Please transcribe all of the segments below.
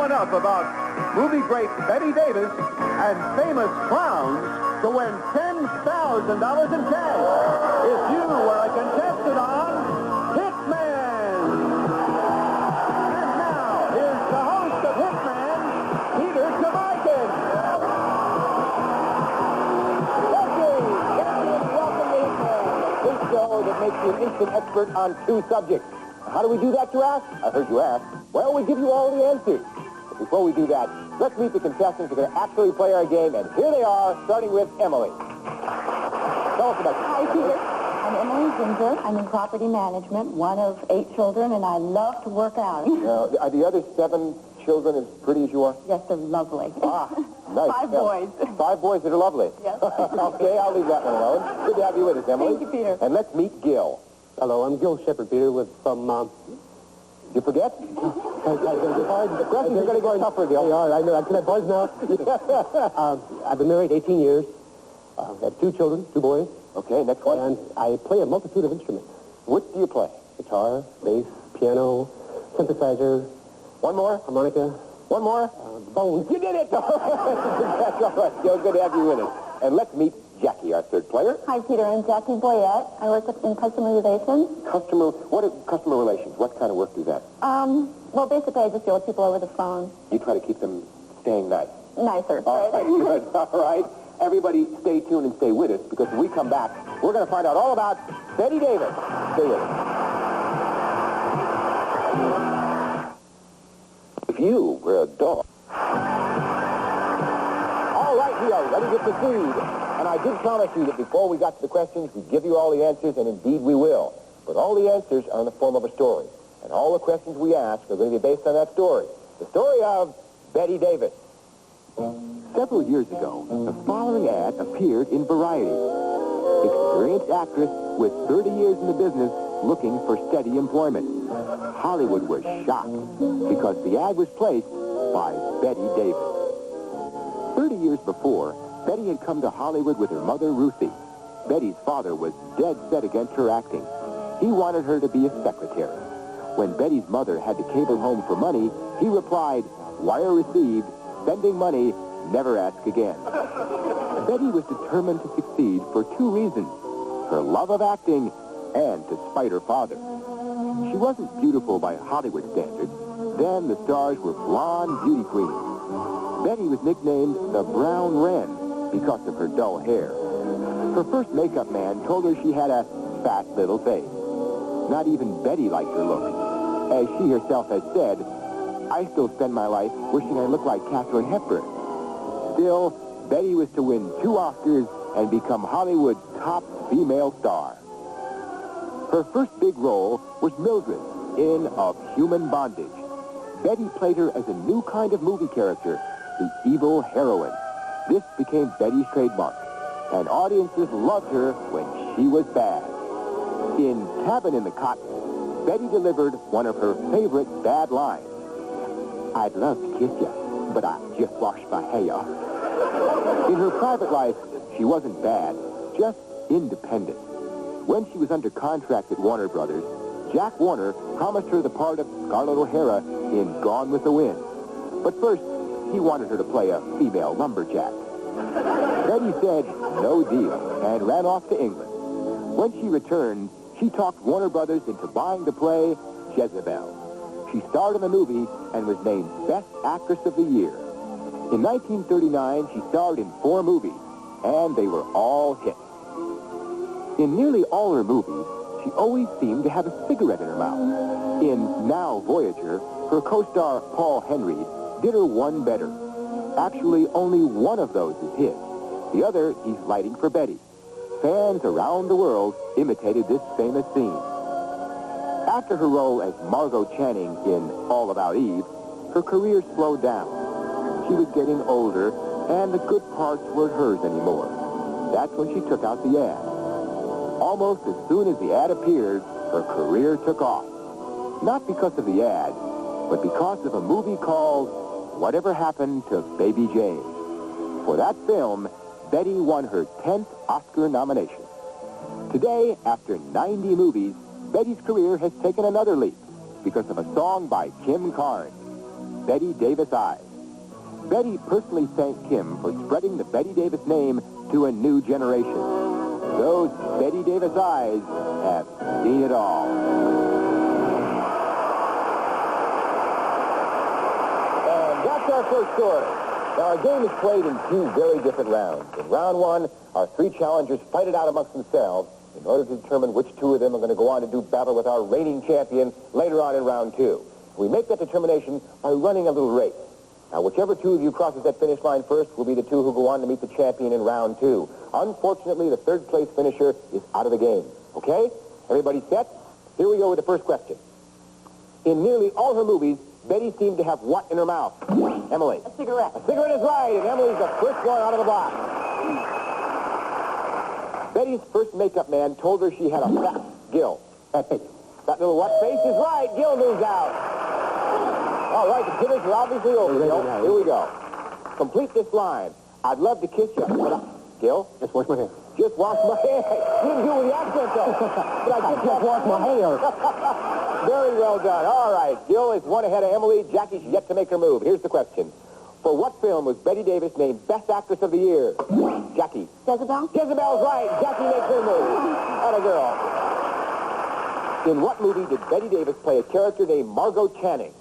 enough about movie great Bette Davis and famous clowns to win $10,000 in cash if you were a contestant on Hitman. And now, here's the host of Hitman, Peter Kamikin. Welcome to Hitman, a big show that makes you an instant expert on two subjects. How do we do that, you ask? I heard you ask. Well, we give you all the answers. But before we do that, let's meet the contestants who are going to actually play our game. And here they are, starting with Emily. Tell us about you. Hi, Peter. I'm Emily Ginger. I'm in property management, one of 8 children, and I love to work out. Now, are the other 7 children as pretty as you are? Yes, they're lovely. Ah, nice. 5 boys. 5 boys that are lovely. Yes. Okay, I'll leave that one alone. Good to have you with us, Emily. Thank you, Peter. And let's meet Gil. Hello, I'm Gil Shepard, Peter, with some, You forget? The questions are going to go tougher, Gil. They are. I know. Can I buzz now? I've been married 18 years. Have 2 children, 2 boys. Okay, next one. And I play a multitude of instruments. What do you play? Guitar, bass, piano, synthesizer. One more? Harmonica. One more? Bones. You did it! That's all right, Gil. Good to have you with us. And let's meet Jackie, our third player. Hi, Peter. I'm Jackie Boyette. I work in customer relations. What are customer relations? What kind of work is that? Well, basically, I just deal with people over the phone. You try to keep them staying nice. Nicer, All right? right, good. All right. Everybody stay tuned and stay with us, because when we come back, we're going to find out all about Bette Davis. Stay with us. If you were a dog. All right, we are ready to proceed. And I did promise you that before we got to the questions, we'd give you all the answers, and indeed we will. But all the answers are in the form of a story. And all the questions we ask are going to be based on that story. The story of Bette Davis. Several years ago, the following ad appeared in Variety. Experienced actress with 30 years in the business looking for steady employment. Hollywood was shocked because the ad was placed by Bette Davis. 30 years before, Bette had come to Hollywood with her mother, Ruthie. Betty's father was dead set against her acting. He wanted her to be a secretary. When Betty's mother had to cable home for money, he replied, "Wire received, sending money, never ask again." Bette was determined to succeed for 2 reasons: her love of acting and to spite her father. She wasn't beautiful by Hollywood standards. Then the stars were blonde beauty queens. Bette was nicknamed the Brown Wren because of her dull hair. Her first makeup man told her she had a fat little face. Not even Bette liked her look. As she herself has said, "I still spend my life wishing I looked like Katharine Hepburn." Still, Bette was to win 2 Oscars and become Hollywood's top female star. Her first big role was Mildred in Of Human Bondage. Bette played her as a new kind of movie character, the evil heroine. This became Bette's trademark, and audiences loved her when she was bad. In Cabin in the Cotton, Bette delivered one of her favorite bad lines. "I'd love to kiss you, but I just washed my hair." In her private life, she wasn't bad, just independent. When she was under contract at Warner Brothers, Jack Warner promised her the part of Scarlett O'Hara in Gone with the Wind. But first, he wanted her to play a female lumberjack. Bette said no deal and ran off to England. When she returned, she talked Warner Brothers into buying the play Jezebel. She starred in the movie and was named Best Actress of the Year. In 1939, she starred in 4 movies, and they were all hits. In nearly all her movies, she always seemed to have a cigarette in her mouth. In Now Voyager, her co-star Paul Henry did her one better. Actually, only one of those is his. The other, he's lighting for Bette. Fans around the world imitated this famous scene. After her role as Margot Channing in All About Eve, her career slowed down. She was getting older, and the good parts weren't hers anymore. That's when she took out the ad. Almost as soon as the ad appeared, her career took off. Not because of the ad, but because of a movie called Whatever Happened to Baby Jane. For that film, Bette won her 10th Oscar nomination. Today, after 90 movies, Bette's career has taken another leap because of a song by Kim Carnes. Bette Davis eyes. Betty personally thanked Kim for spreading the Bette Davis name to a new generation. Those Bette Davis eyes have seen it all. And that's our first story. Now, our game is played in two very different rounds. In round one, our three challengers fight it out amongst themselves in order to determine which two of them are going to go on to do battle with our reigning champion later on in round two. We make that determination by running a little race. Now, whichever two of you crosses that finish line first will be the two who go on to meet the champion in round two. Unfortunately, the third place finisher is out of the game. Okay? Everybody set? Here we go with the first question. In nearly all her movies, Betty seemed to have what in her mouth? Emily. A cigarette. A cigarette is right, and Emily's the first one out of the block. Betty's first makeup man told her she had a fat Gil. That little what face is right. Gil moves out. All right, the jitters are obviously over, Gil. Here we go. Complete this line. I'd love to kiss you, but Gil? Just wash my hair. Just wash my hair. You didn't do it with the accent, though. But I just wash my hair. Very well done. All right, Gil is one ahead of Emily. Jackie's yet to make her move. Here's the question. For what film was Bette Davis named Best Actress of the Year? Jackie. Jezebel? Jezebel's right. Jackie makes her move. Atta girl. In what movie did Bette Davis play a character named Margot Channing?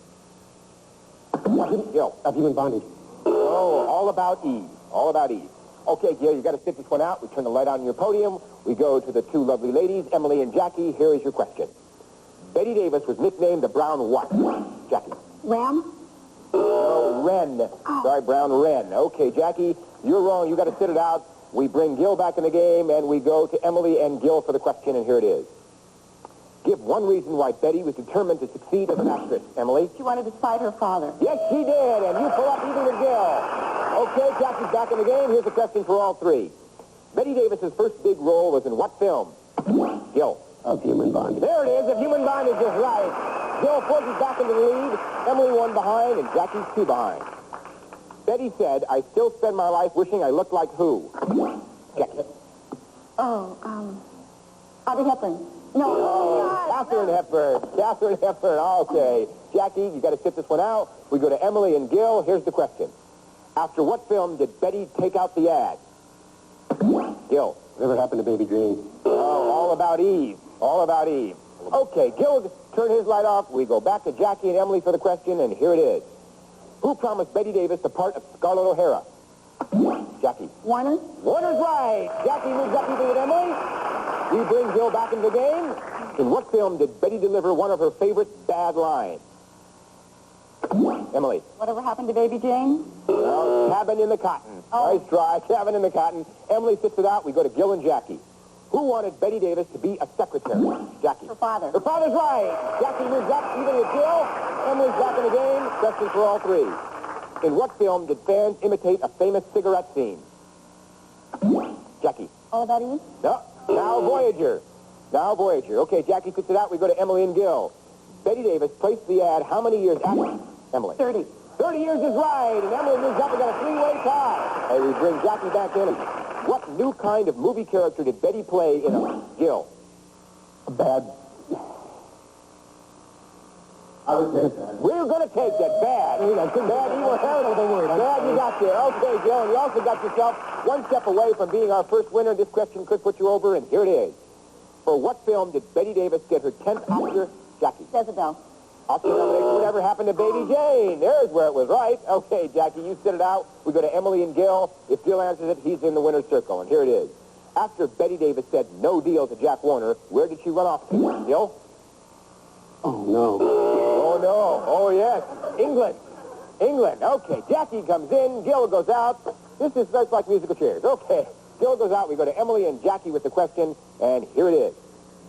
Gil. Human bondage. Oh, All About Eve. All About Eve. Okay, Gil, you got to sit this one out. We turn the light on your podium. We go to the two lovely ladies, Emily and Jackie. Here is your question. Bette Davis was nicknamed the Brown what? Jackie. Ram? Oh, Wren. Sorry, Brown Wren. Okay, Jackie, you're wrong. You got to sit it out. We bring Gil back in the game, and we go to Emily and Gil for the question, and here it is. Give one reason why Betty was determined to succeed as an actress. Emily? She wanted to fight her father. Yes, she did, and you pull up even with Gil. Okay, Jackie's back in the game. Here's the question for all three. Bette Davis's first big role was in what film? Gil. Of human bondage. There it is. If human bondage is right. Gil forces back into the lead. Emily one behind, and Jackie's two behind. Betty said, I still spend my life wishing I looked like who? Jackie. Oh, Audrey Hepburn. No. Catherine Hepburn. Catherine Hepburn. Okay. Jackie, you got to sit this one out. We go to Emily and Gil. Here's the question. After what film did Betty take out the ad? Gil. Whatever happened to Baby Jane? Oh, All About Eve. All About Eve. Okay, Gil, turn his light off. We go back to Jackie and Emily for the question, and here it is. Who promised Bette Davis the part of Scarlett O'Hara? Jackie. Warner? Warner's right. Jackie moves up even with Emily. We bring Gil back into the game. In what film did Betty deliver one of her favorite bad lines? Emily. Whatever happened to Baby Jane? Well, Cabin in the Cotton. Oh. Nice try. Cabin in the Cotton. Emily sits it out. We go to Gil and Jackie. Who wanted Bette Davis to be a secretary? Jackie. Her father. Her father's right. Jackie moves up even with Gil. Emily's back in the game. Question for all three. In what film did fans imitate a famous cigarette scene? Jackie. All About Eve? No. Now Voyager. Now Voyager. Okay, Jackie sits it out. We go to Emily and Gil. Bette Davis placed the ad how many years after? Emily. 30. 30 years is right. And Emily moves up. We got a three-way tie. Hey, we bring Jackie back in. What new kind of movie character did Betty play in a Gil? Bad. I would say bad. We're going to take that. Bad. Bad, you were heard the word. Bad, you got there. Okay, Gil, and you also got yourself one step away from being our first winner. This question could put you over, and here it is. For what film did Bette Davis get her 10th Oscar? Jackie. Jezebel. Oscar nomination. Whatever happened to Baby Jane? There's where it was right. Okay, Jackie, you sit it out. We go to Emily and Gil. If Gil answers it, he's in the winner's circle, and here it is. After Bette Davis said no deal to Jack Warner, where did she run off to? Gil? Oh, no. Oh, no. Oh, yes. England. England. Okay. Jackie comes in. Gil goes out. This is just like musical chairs. Okay. Gil goes out. We go to Emily and Jackie with the question, and here it is.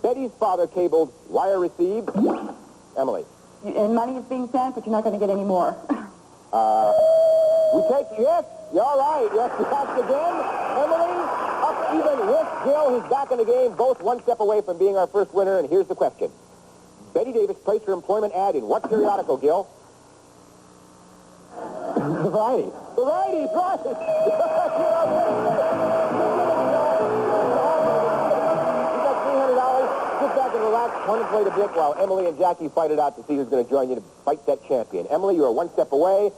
Betty's father cabled wire received. Emily. And money is being sent, but you're not going to get any more. We take, yes. You're all right. Yes, that's again. Emily, up even with Gil. He's back in the game. Both one step away from being our first winner, and here's the question. Bette Davis placed her employment ad in what periodical, Gil? Variety. Variety, right. You got $300. Sit back and relax. contemplate a bit while Emily and Jackie fight it out to see who's going to join you to fight that champion. Emily, you're one step away.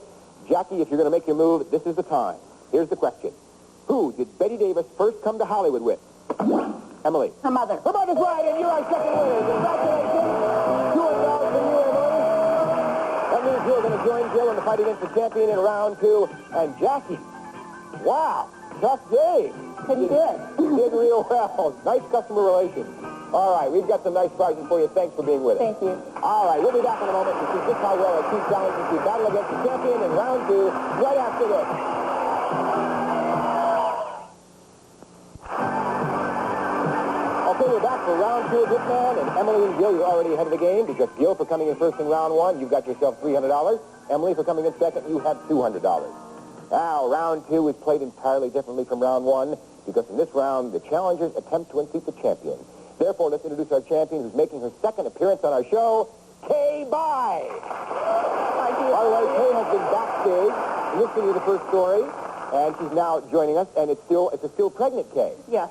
Jackie, if you're going to make your move, this is the time. Here's the question. Who did Bette Davis first come to Hollywood with? Emily. Her mother. Her mother's right, and you're our second winner. Congratulations. $200 for you, Emily. That means you're going to join Jill in the fight against the champion in round 2. And Jackie, wow, tough game. Pretty good. You did real well. Nice customer relations. All right, we've got some nice prizes for you. Thanks for being with us. Thank you. All right, we'll be back in a moment to see just how well our two challenges to battle against the champion in round 2 right after this. Okay, we're back for round 2 of Hitman, and Emily and Gil, you're already ahead of the game because Gil, for coming in first in round 1, you've got yourself $300. Emily, for coming in second, you have $200. Now, round 2 is played entirely differently from round 1 because in this round, the challengers attempt to unseat the champion. Therefore, let's introduce our champion who's making her second appearance on our show, Kay Bye. By the way, Kay has been backstage listening to the first story, and she's now joining us, and it's a still pregnant Kay. Yes.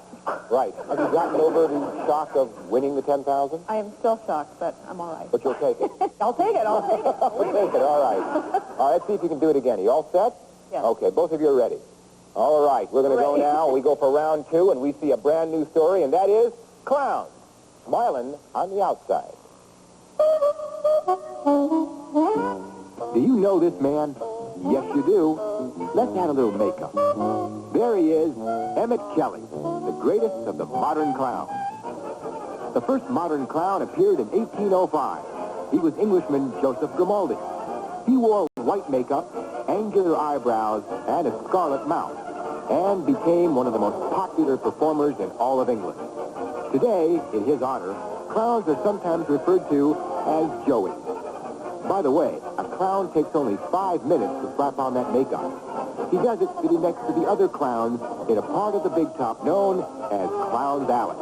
Right. Have you gotten over the shock of winning the 10,000? I am still shocked, but I'm all right. But you'll take it. I'll take it. You'll take it. All right. All right, let's see if you can do it again. Are you all set? Yes. Okay, both of you are ready. All right, we're going to go now. We go for round 2, and we see a brand new story, and that is clowns smiling on the outside. Do you know this man? Yes, you do. Let's add a little makeup. There he is, Emmett Kelly, the greatest of the modern clowns. The first modern clown appeared in 1805. He was Englishman Joseph Grimaldi. He wore white makeup, angular eyebrows, and a scarlet mouth, and became one of the most popular performers in all of England. Today, in his honor, clowns are sometimes referred to as Joey. By the way, a clown takes only 5 minutes to slap on that makeup. He does it sitting next to the other clowns in a part of the big top known as Clown's Alley.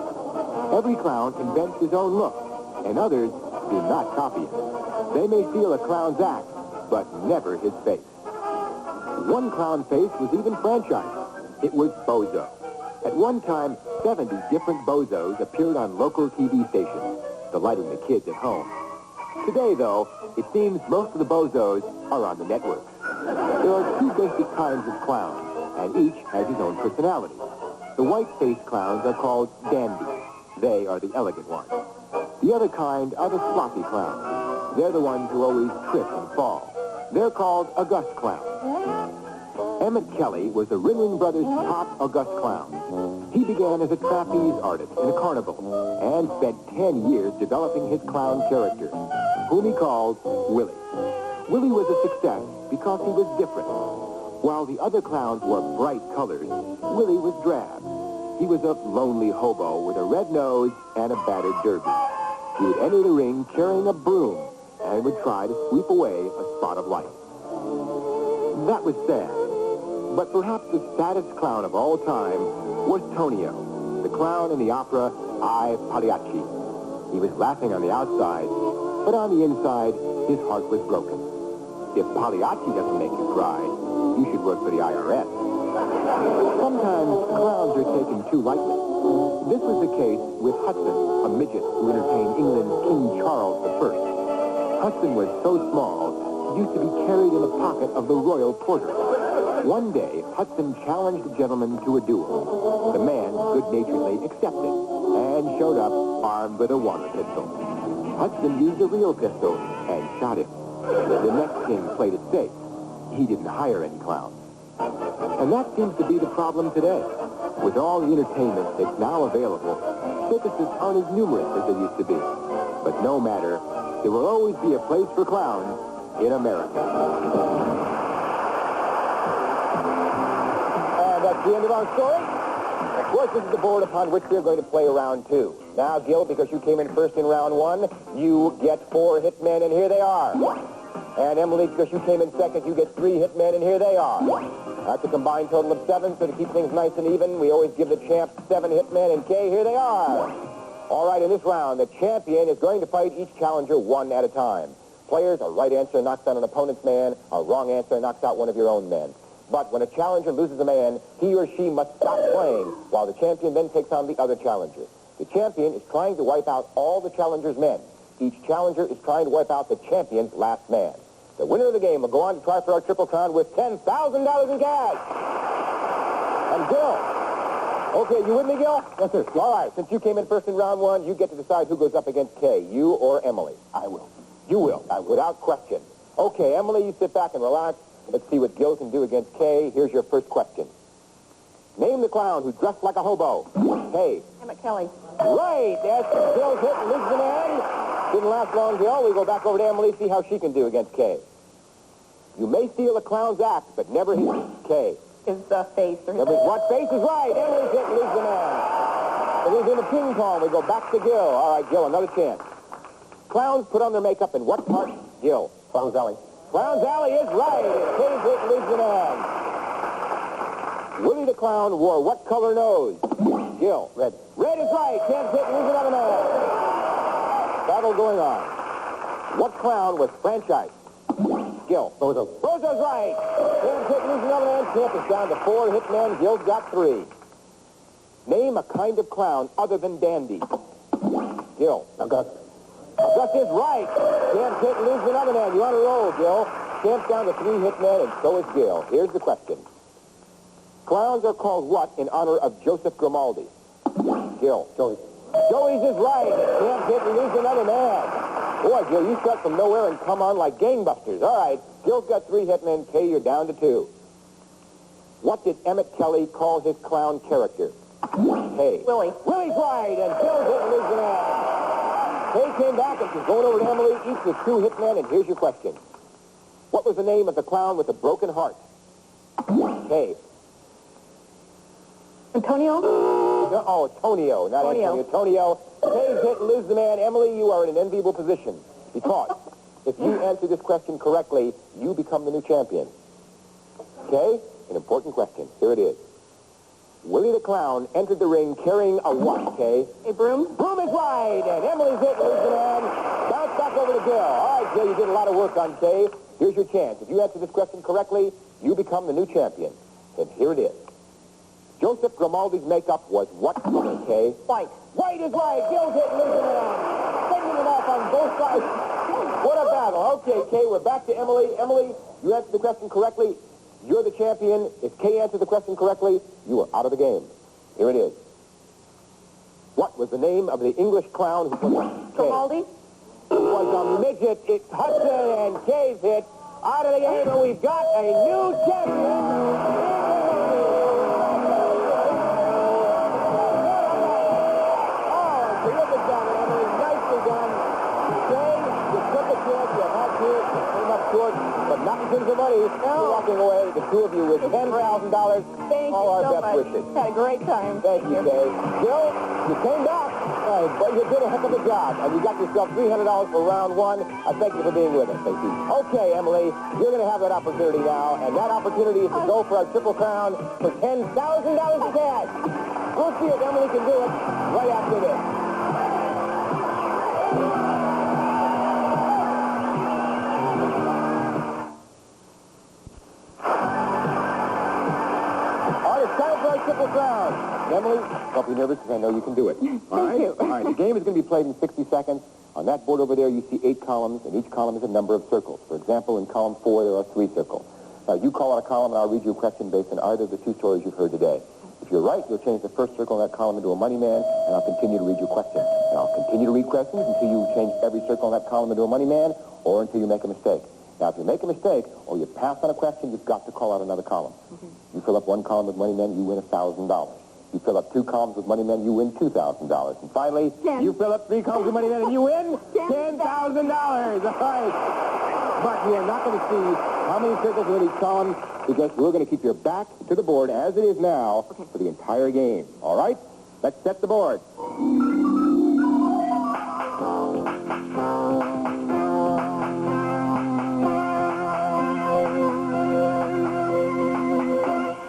Every clown invents his own look, and others do not copy it. They may steal a clown's act, but never his face. One clown face was even franchised. It was Bozo. At one time, 70 different Bozos appeared on local TV stations, delighting the kids at home. Today, though, it seems most of the Bozos are on the networks. There are 2 basic kinds of clowns, and each has his own personality. The white-faced clowns are called dandies. They are the elegant ones. The other kind are the sloppy clowns. They're the ones who always trip and fall. They're called august clowns. Emmett Kelly was the Ringling Brothers' top august clown. He began as a trapeze artist in a carnival and spent 10 years developing his clown character, whom he called Willie. Willie was a success because he was different. While the other clowns wore bright colors, Willie was drab. He was a lonely hobo with a red nose and a battered derby. He would enter the ring carrying a broom and would try to sweep away a spot of light. That was sad. But perhaps the saddest clown of all time was Tonio, the clown in the opera I, Pagliacci. He was laughing on the outside, but on the inside, his heart was broken. If Pagliacci doesn't make you cry, you should work for the IRS. Sometimes clowns are taken too lightly. This was the case with Hudson, a midget who entertained England's King Charles I. Hudson was so small, he used to be carried in the pocket of the royal porter. One day, Hudson challenged the gentleman to a duel. The man good-naturedly accepted and showed up armed with a water pistol. Hudson used a real pistol and shot him. The next king played it safe. He didn't hire any clowns. And that seems to be the problem today. With all the entertainment that's now available, circuses aren't as numerous as they used to be. But no matter, there will always be a place for clowns in America. That's the end of our story. Of course, this is the board upon which we're going to play round 2. Now, Gil, because you came in first in round 1, you get 4 hitmen, and here they are. And Emily, because you came in second, you get 3 hitmen, and here they are. That's a combined total of 7, so to keep things nice and even, we always give the champ 7 hitmen, and Kay, here they are. All right, in this round, the champion is going to fight each challenger one at a time. Players, a right answer knocks out an opponent's man, a wrong answer knocks out one of your own men. But when a challenger loses a man, he or she must stop playing while the champion then takes on the other challenger. The champion is trying to wipe out all the challenger's men. Each challenger is trying to wipe out the champion's last man. The winner of the game will go on to try for our Triple Crown with $10,000 in cash. And Gil. Okay, you with me, Gil? Yes, sir. All right, since you came in first in round one, you get to decide who goes up against Kay, you or Emily. I will. You will, without question. Okay, Emily, you sit back and relax. Let's see what Gil can do against Kay. Here's your first question. Name the clown who dressed like a hobo. Kay. Emmett Kelly. Right, that's Gil's hit and leads the man. Didn't last long, Gil. We go back over to Emily, see how she can do against Kay. You may steal a clown's act, but never his Kay. His face. Or his... What face is right? Emily's hit and leads the man. It is in the ping pong. We go back to Gil. All right, Gil, another chance. Clowns put on their makeup in what part? Gil. Clown's Alley. Clown's Alley is right. Kay's hit and leads the man. Willie the Clown wore what color nose? Gil. Red. Red is right. Can't hit and leads another man. Battle going on. What clown was franchised? Gil. Bozo. Bozo's right. Can't hit and leads another man. Camp is down to 4 hit men. Gil's got 3. Name a kind of clown other than dandy. Gil. August. August is right. Camp hit and leads another man. You on a roll, Gil. Camp's down to 3 hit men, and so is Gil. Here's the question. Clowns are called what in honor of Joseph Grimaldi? Gil. Joey. Joey's is right. Camp hit and leads another man. Boy, Gil, you start from nowhere and come on like gangbusters. All right, Gil's got 3 hit men. Kay, you're down to 2. What did Emmett Kelly call his clown character? Kay. Willie. Willie's right, and Gil's hit and leads the man. Kay came back and she's going over to Emily, each with 2 hit men, and here's your question. What was the name of the clown with the broken heart? Kay. Antonio? Oh, Tonio, not Antonio. Tonio. Kay's hit and lose the man. Emily, you are in an enviable position because if you answer this question correctly, you become the new champion. Okay? An important question. Here it is. Willie the Clown entered the ring carrying a what, Kay? A broom? Broom is right, and Emily's hit and lose the man. Bounce back over to Gil. All right, Gil, you did a lot of work on Kay. Here's your chance. If you answer this question correctly, you become the new champion. And here it is. Joseph Grimaldi's makeup was what color, Kay? White. White is right. Gil's hit and losing it on. Sending it off on both sides. What a battle. Okay, Kay, we're back to Emily. Emily, you answered the question correctly. You're the champion. If Kay answered the question correctly, you are out of the game. Here it is. What was the name of the English clown who was Grimaldi? It was a midget. It's Hudson, and Kay's hit out of the game, and we've got a new champion. But not in terms of money. No. You're walking away, the 2 of you, with $10,000. Thank all you our so best much. wishes. Had a great time. Thank you, Kay. Gil, you came back, but you did a heck of a job, and you got yourself $300 for round 1. I thank you for being with us. Thank you. Okay, Emily, you're going to have that opportunity now, and that opportunity is to go for our Triple Crown for $10,000 in cash. We'll see if Emily can do it right after this. Triple Crown. Emily, don't be nervous because I know you can do it. All right? you. All right, the game is going to be played in 60 seconds. On that board over there, you see 8 columns, and each column is a number of circles. For example, in column 4, there are 3 circles. Now, you call out a column, and I'll read you a question based on either of the 2 stories you've heard today. If you're right, you'll change the first circle in that column into a money man, and I'll continue to read you questions. And I'll continue to read questions until you change every circle in that column into a money man, or until you make a mistake. Now, if you make a mistake or you pass on a question, you've got to call out another column. You fill up 1 column with money men, you win $1,000. You fill up 2 columns with money men, you win $2,000. And finally, you fill up 3 columns with money men, and you win $10,000. All right. But you are not going to see how many circles are in each column because we're going to keep your back to the board as it is now for the entire game. All right? Let's set the board.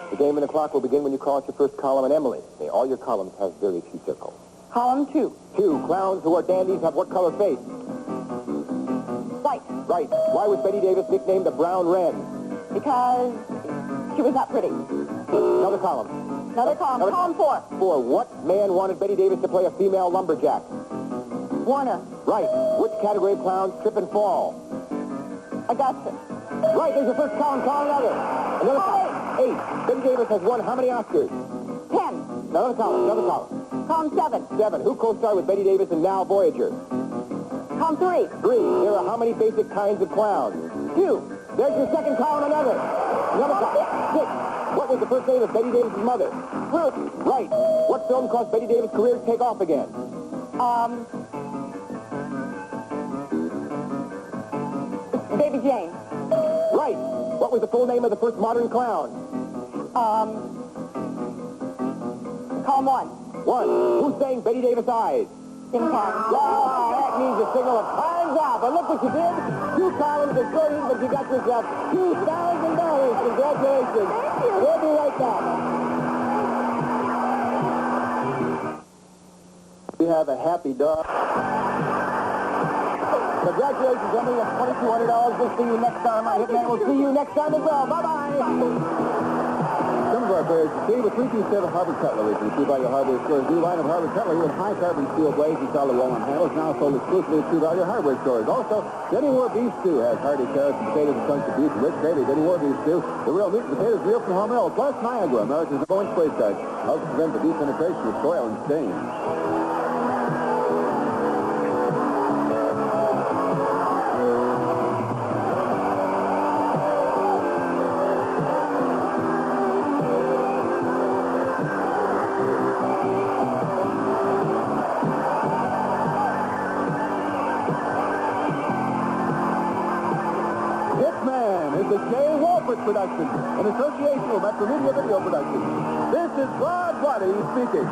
The game and the clock will begin when you call out your first column. And Emily, may all your columns have very few circles. Column 2. 2, clowns who are dandies have what color face? White. Right. Why was Bette Davis nicknamed the Brown Wren? Because she was not pretty. Another column. Another column. Column 4. 4. What man wanted Betty Davis to play a female lumberjack? Warner. Right. Which category of clowns trip and fall? Augustus. Right. There's your first column. Call another. Another column. 8. Betty Davis has won how many Oscars? 10. Another column. Another column. Column 7. 7. Who co-starred with Betty Davis in Now Voyager? Column 3. 3. There are how many basic kinds of clowns? 2. There's your second column. Another. Another column. 6. What was the first name of Betty Davis' mother? Ruth. Right. What film caused Betty Davis' career to take off again? Baby Jane. Right. What was the full name of the first modern clown? Column 1. 1. Who sang Betty Davis' Eyes? Jim Carrey. Ah, that means a signal of time's up. And look what you did. 2 columns of shorties, but you got yourself $2,000. Congratulations. Thank you. We'll be right back. We have a happy dog. Congratulations, Emily. That's $2,200. We'll see you next time. My hitman will see you next time as well. Bye-bye. Some of our players can see with 327 Harvard Cutlery. You can see by your hardware store's new line of Harvard Cutlery with high carbon steel blades and solid walnut handles now sold exclusively at True Value Hardware stores. Also, Jenny War Beef Stew has hearty carrots and potatoes and chunks of beef and rich gravy. Jenny War Beef Stew, the real meat and potatoes real from Hormel, plus Niagara, America's number 1 spray starch. Helps prevent the deep penetration of soil and stain. The Jay Wolford production, in association with Metro Media Video Production. This is Rod Waddy speaking.